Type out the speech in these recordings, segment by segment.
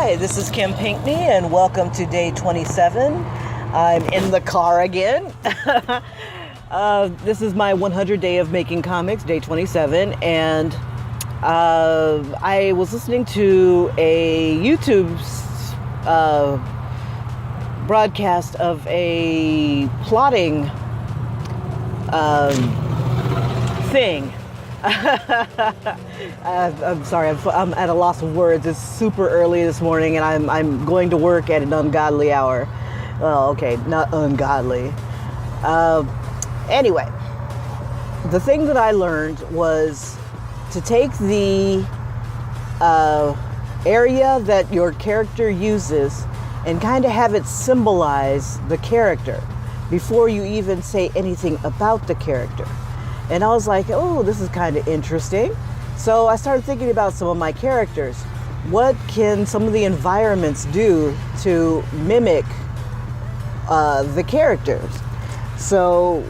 Hi, this is Kim Pinkney, and welcome to day 27. I'm in the car again. This is my 100 day of making comics, day 27, and I was listening to a YouTube broadcast of a plotting thing. I'm sorry, I'm at a loss of words. It's super early this morning, and I'm going to work at an ungodly hour. Well, okay, not ungodly. Anyway, the thing that I learned was to take the area that your character uses and kind of have it symbolize the character before you even say anything about the character. And I was like, oh, this is kind of interesting. So I started thinking about some of my characters. What can some of the environments do to mimic the characters? So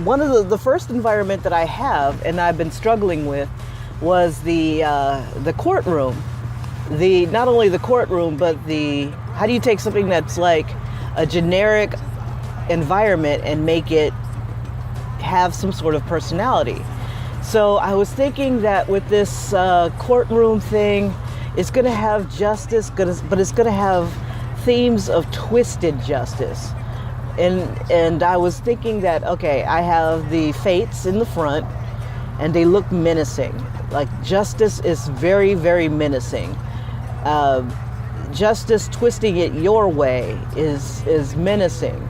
one of the first environment that I have, and I've been struggling with, was the courtroom. Not only the courtroom, but how do you take something that's like a generic environment and make it have some sort of personality? So I was thinking that with this courtroom thing, it's going to have justice, but it's going to have themes of twisted justice. And I was thinking that, okay, I have the fates in the front, and they look menacing. Like, justice is very, very menacing. Justice twisting it your way is menacing.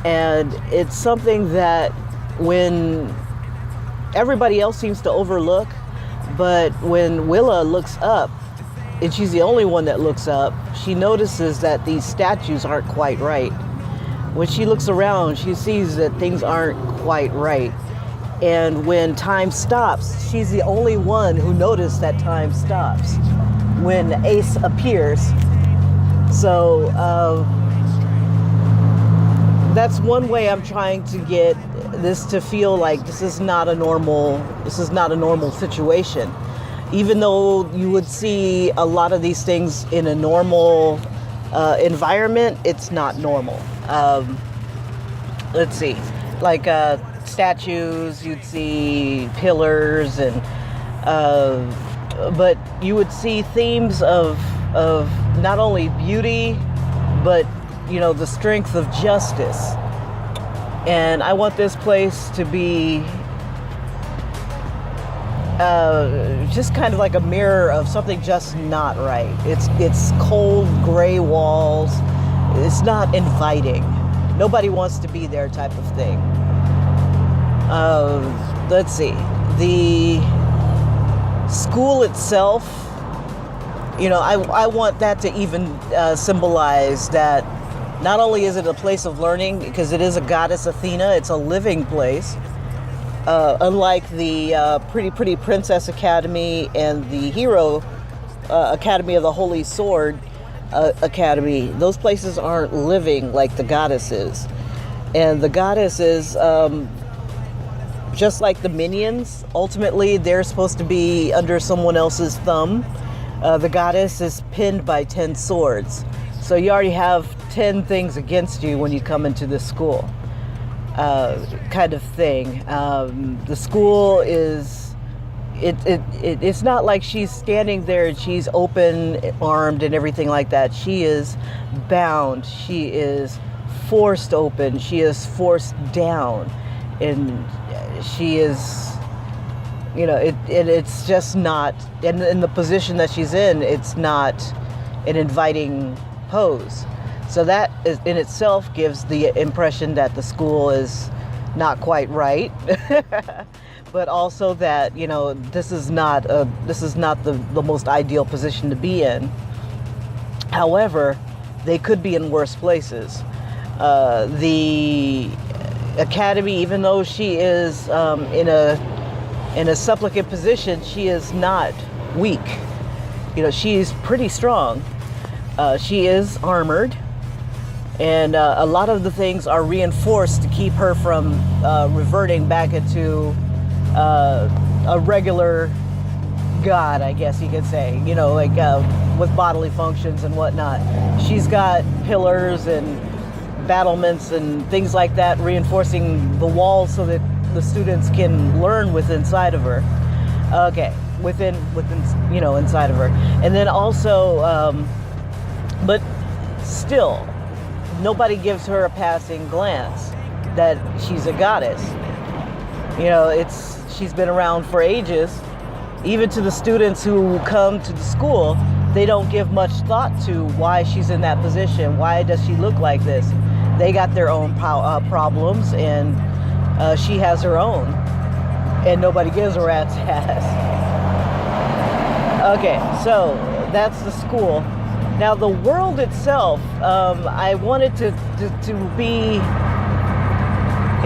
And it's something that when everybody else seems to overlook, but when Willa looks up, and she's the only one that looks up, she notices that these statues aren't quite right. When she looks around, she sees that things aren't quite right. And when time stops, she's the only one who noticed that time stops when Ace appears. So that's one way I'm trying to get this to feel like this is not a normal situation. Even though you would see a lot of these things in a normal environment, it's not normal. Let's see, like statues, you'd see pillars, and but you would see themes of not only beauty, but the strength of justice. And I want this place to be just kind of like a mirror of something just not right. It's cold gray walls. It's not inviting. Nobody wants to be there type of thing. Let's see. The school itself, I want that to even symbolize that not only is it a place of learning, because it is a goddess Athena, it's a living place. Unlike the Pretty Princess Academy and the Hero Academy of the Holy Sword Academy, those places aren't living like the goddess is. And the goddess is just like the minions. Ultimately, they're supposed to be under someone else's thumb. The goddess is pinned by 10 swords. So you already have 10 things against you when you come into this school, kind of thing. The school is, it's not like she's standing there and she's open-armed and everything like that. She is bound. She is forced open. She is forced down. And she is, it's just not, in the position that she's in, it's not an inviting pose. So that is, in itself, gives the impression that the school is not quite right. But also that, this is not the most ideal position to be in. However, they could be in worse places. The academy, even though she is in a supplicant position, she is not weak. She's pretty strong. She is armored, and a lot of the things are reinforced to keep her from reverting back into a regular god, I guess you could say, like with bodily functions and whatnot. She's got pillars and battlements and things like that reinforcing the walls so that the students can learn inside of her. Okay, within inside of her. And then also, but still, nobody gives her a passing glance that she's a goddess. She's been around for ages. Even to the students who come to the school, they don't give much thought to why she's in that position. Why does she look like this? They got their own problems, and she has her own, and nobody gives a rat's ass. Okay, so that's the school. Now the world itself, I wanted to be,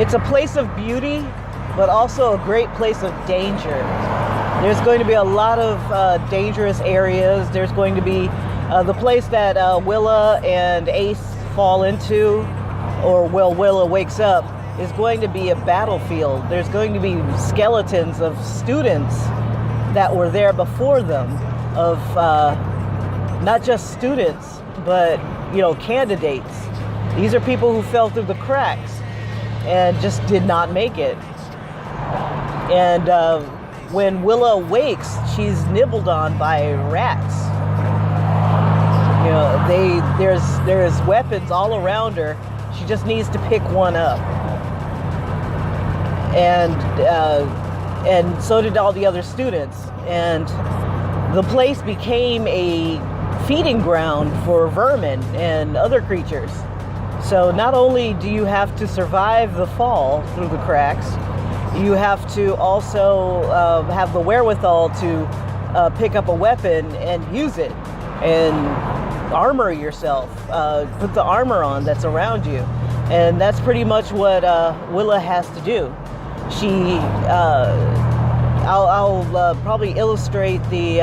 it's a place of beauty, but also a great place of danger. There's going to be a lot of dangerous areas. There's going to be the place that Willa and Ace fall into, or Willa wakes up, is going to be a battlefield. There's going to be skeletons of students that were there before them, of not just students, but candidates. These are people who fell through the cracks and just did not make it. And when Willa wakes, she's nibbled on by rats. There's weapons all around her. She just needs to pick one up. And so did all the other students. And the place became a feeding ground for vermin and other creatures. So not only do you have to survive the fall through the cracks, you have to also have the wherewithal to pick up a weapon and use it and armor yourself, put the armor on that's around you. And that's pretty much what Willa has to do. I'll probably illustrate the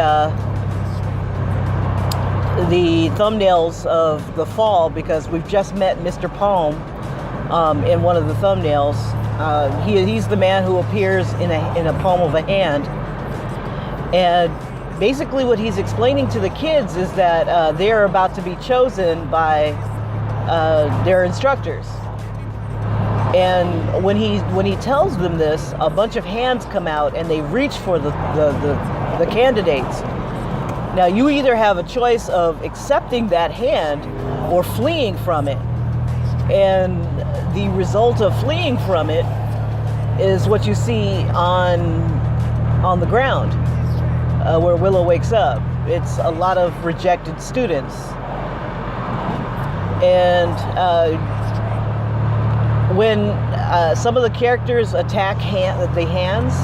thumbnails of the fall, because we've just met Mr. Palm in one of the thumbnails. He's the man who appears in a palm of a hand, and basically what he's explaining to the kids is that they're about to be chosen by their instructors. And when he tells them this, a bunch of hands come out and they reach for the candidates. Now you either have a choice of accepting that hand or fleeing from it. And the result of fleeing from it is what you see on the ground where Willow wakes up. It's a lot of rejected students. And when some of the characters attack the hands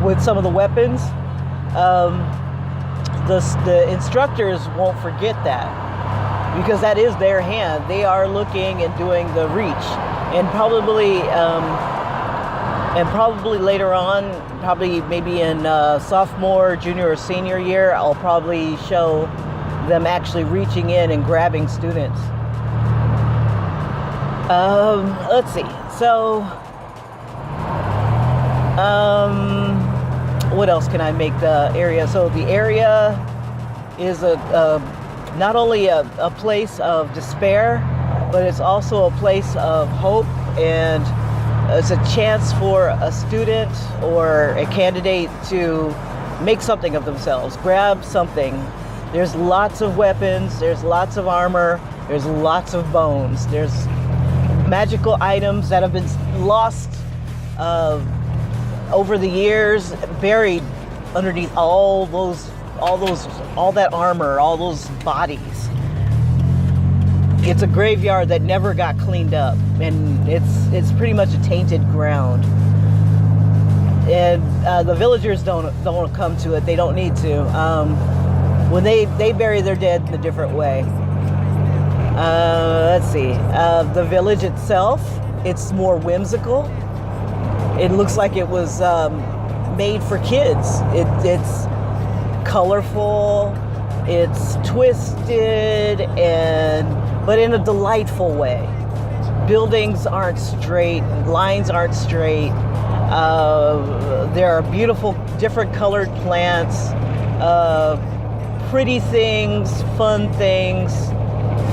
with some of the weapons, the instructors won't forget that, because that is their hand. They are looking and doing the reach, and probably later on, probably maybe in sophomore, junior, or senior year, I'll probably show them actually reaching in and grabbing students. Let's see. So, what else can I make the area? So the area is not only a place of despair, but it's also a place of hope, and it's a chance for a student or a candidate to make something of themselves, grab something. There's lots of weapons, there's lots of armor, there's lots of bones, there's magical items that have been lost over the years, buried underneath all that armor, all those bodies. It's a graveyard that never got cleaned up, and it's pretty much a tainted ground. And the villagers don't come to it. They don't need to. When they bury their dead in a different way. Let's see. The village itself, it's more whimsical. It looks like it was made for kids. It's colorful, it's twisted, but in a delightful way. Buildings aren't straight, lines aren't straight. There are beautiful, different colored plants. pretty things, fun things,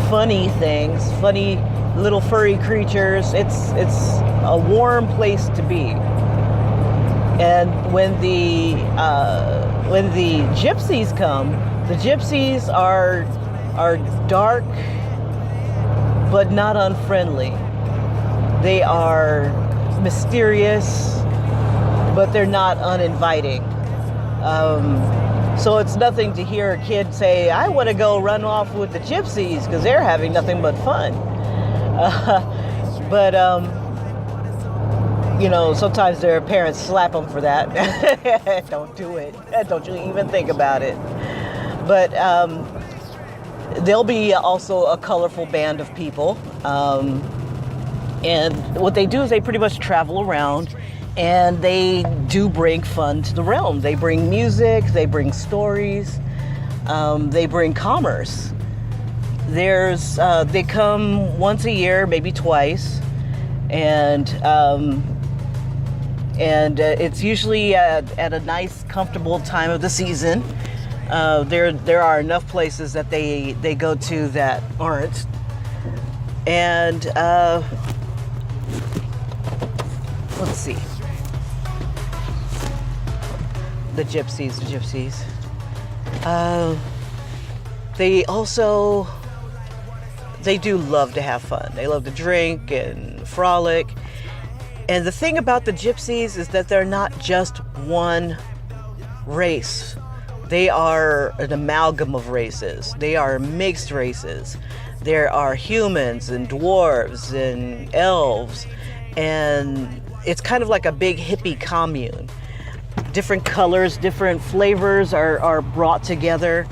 funny things, funny little furry creatures. It's a warm place to be. And when the gypsies come, the gypsies are dark but not unfriendly. They are mysterious, but they're not uninviting. So it's nothing to hear a kid say, I want to go run off with the gypsies because they're having nothing but fun. But sometimes their parents slap them for that. Don't do it. Don't you even think about it. But there'll be also a colorful band of people. And what they do is they pretty much travel around, and they do bring fun to the realm. They bring music, they bring stories, they bring commerce. They come once a year, maybe twice, and it's usually at a nice, comfortable time of the season. There are enough places that they go to that aren't, and let's see. The gypsies. They do love to have fun. They love to drink and frolic. And the thing about the gypsies is that they're not just one race. They are an amalgam of races. They are mixed races. There are humans and dwarves and elves. And it's kind of like a big hippie commune. Different colors, different flavors are brought together.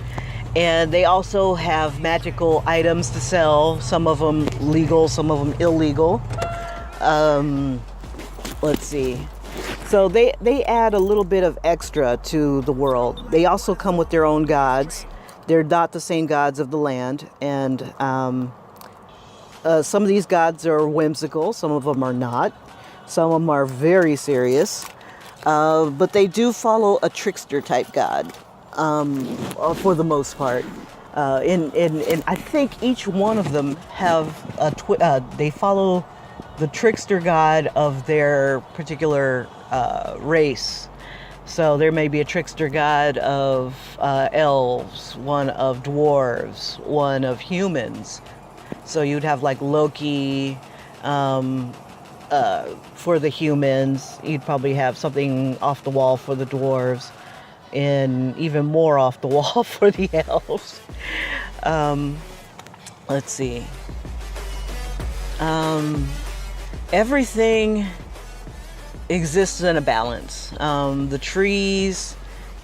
And they also have magical items to sell. Some of them legal, some of them illegal. Let's see. So they add a little bit of extra to the world. They also come with their own gods. They're not the same gods of the land. And some of these gods are whimsical. Some of them are not. Some of them are very serious. But they do follow a trickster type god. For the most part, and I think each one of them have they follow the trickster god of their particular race. So there may be a trickster god of elves, one of dwarves, one of humans. So you'd have like Loki for the humans. You'd probably have something off the wall for the dwarves, and even more off the wall for the elves. Let's see. Everything exists in a balance. The trees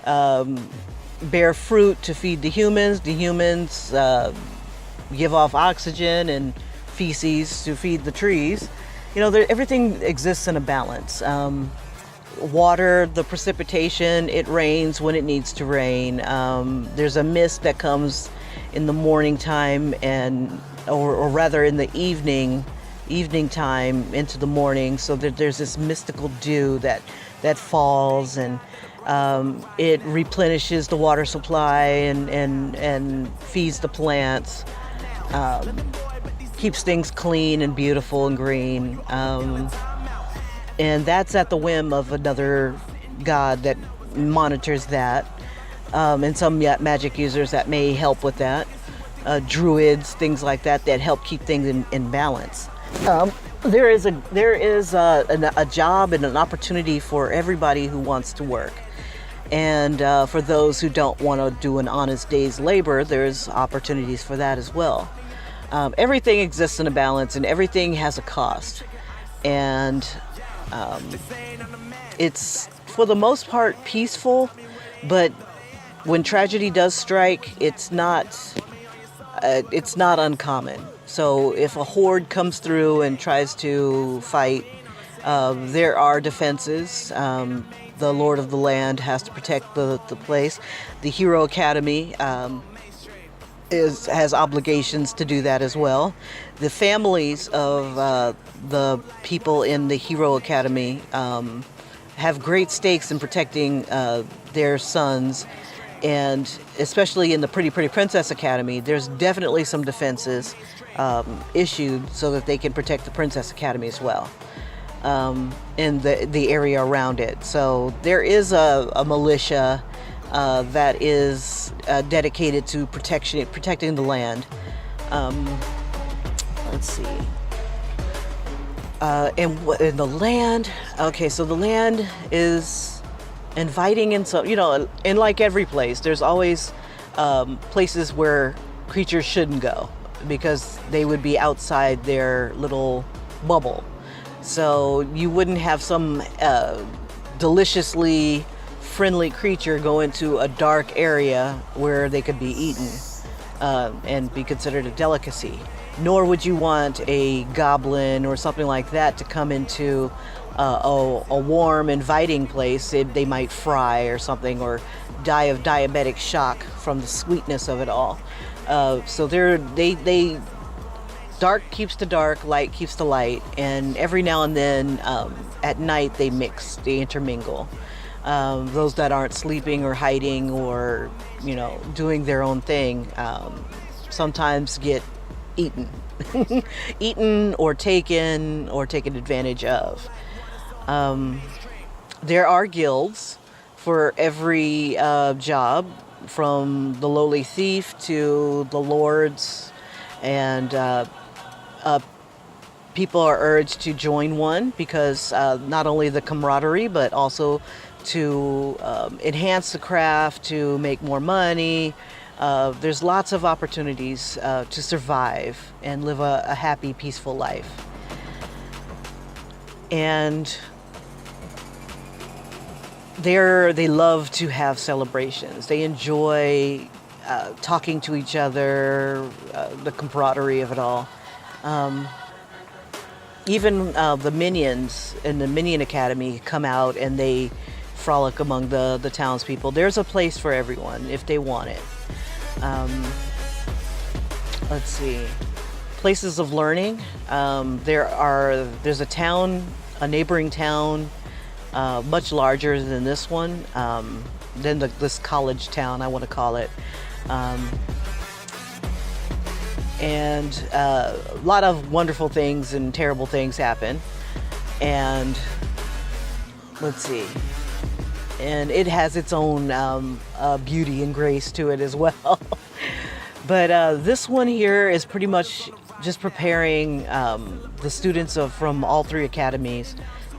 bear fruit to feed the humans. The humans give off oxygen and feces to feed the trees. Everything exists in a balance. Water, the precipitation, it rains when it needs to rain. There's a mist that comes in the morning time or rather in the evening time into the morning. So there's this mystical dew that falls, and it replenishes the water supply and feeds the plants, keeps things clean and beautiful and green. And that's at the whim of another god that monitors that. And some magic users that may help with that. Druids, things like that help keep things in balance. There is a job and an opportunity for everybody who wants to work. And for those who don't want to do an honest day's labor, there's opportunities for that as well. Everything exists in a balance, and everything has a cost. And it's for the most part peaceful, but when tragedy does strike, it's not uncommon. So if a horde comes through and tries to fight, there are defenses. The Lord of the Land has to protect the place. The Hero Academy has obligations to do that as well. The families of the people in the Hero Academy have great stakes in protecting their sons And especially in the Pretty Pretty Princess Academy, there's definitely some defenses issued so that they can protect the Princess Academy as well, and the area around it. So there is a militia that is dedicated to protecting the land. Let's see. And the land, okay, so the land is inviting, and so, and like every place, there's always places where creatures shouldn't go because they would be outside their little bubble. So you wouldn't have some deliciously friendly creature go into a dark area where they could be eaten and be considered a delicacy. Nor would you want a goblin or something like that to come into a warm, inviting place. They might fry or something, or die of diabetic shock from the sweetness of it all. So they dark keeps the dark, light keeps the light, and every now and then at night they intermingle. Those that aren't sleeping or hiding or doing their own thing sometimes get eaten eaten or taken advantage of. There are guilds for every job, from the lowly thief to the lords, and people are urged to join one because not only the camaraderie, but also to enhance the craft, to make more money. There's lots of opportunities to survive and live a happy, peaceful life. And they love to have celebrations. They enjoy talking to each other, the camaraderie of it all. Even the minions in the Minion Academy come out and they frolic among the townspeople. There's a place for everyone if they want it. Let's see. Places of learning. There's a neighboring town, much larger than this one, than this college town, I want to call it. And a lot of wonderful things and terrible things happen. And let's see. And it has its own beauty and grace to it as well. But this one here is pretty much just preparing the students from all three academies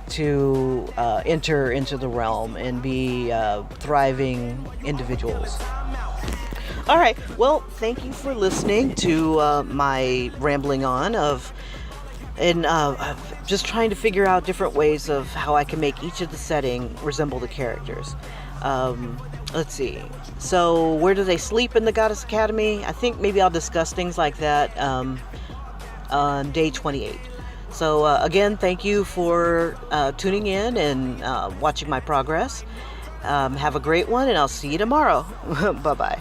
to enter into the realm and be thriving individuals. All right, well, thank you for listening to my rambling on and just trying to figure out different ways of how I can make each of the setting resemble the characters. Let's see. So where do they sleep in the Goddess Academy? I think maybe I'll discuss things like that on day 28. So again, thank you for tuning in and watching my progress. Have a great one, and I'll see you tomorrow. Bye-bye.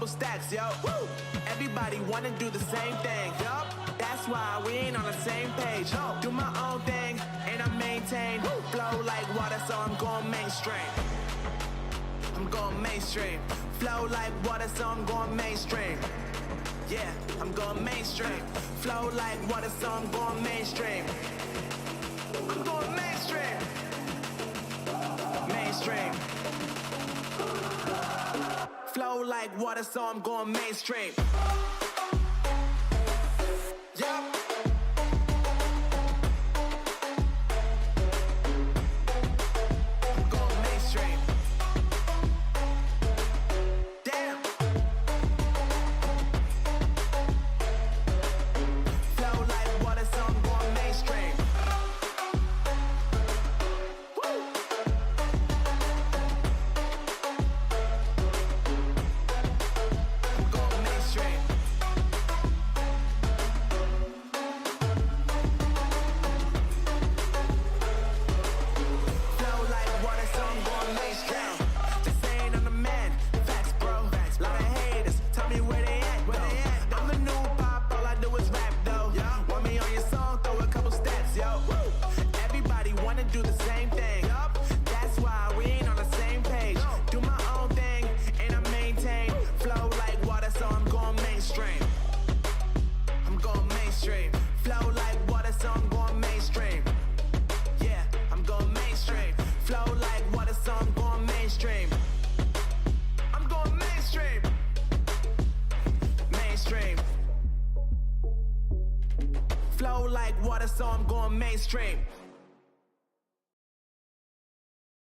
Stacks, yo. Woo! Everybody wanna do the same thing. Yup. That's why we ain't on the same page. No. Do my own thing and I maintain. Woo! Flow like water, so I'm going mainstream. I'm going mainstream. Flow like water, so I'm going mainstream. Yeah, I'm going mainstream. Flow like water, so I'm going mainstream. I'm going mainstream. Mainstream. Flow like water, so I'm going mainstream. Yup. I'm going mainstream. Damn. Flow like water, so I'm going mainstream. Woo. I'm going mainstream. like water, so I'm going mainstream.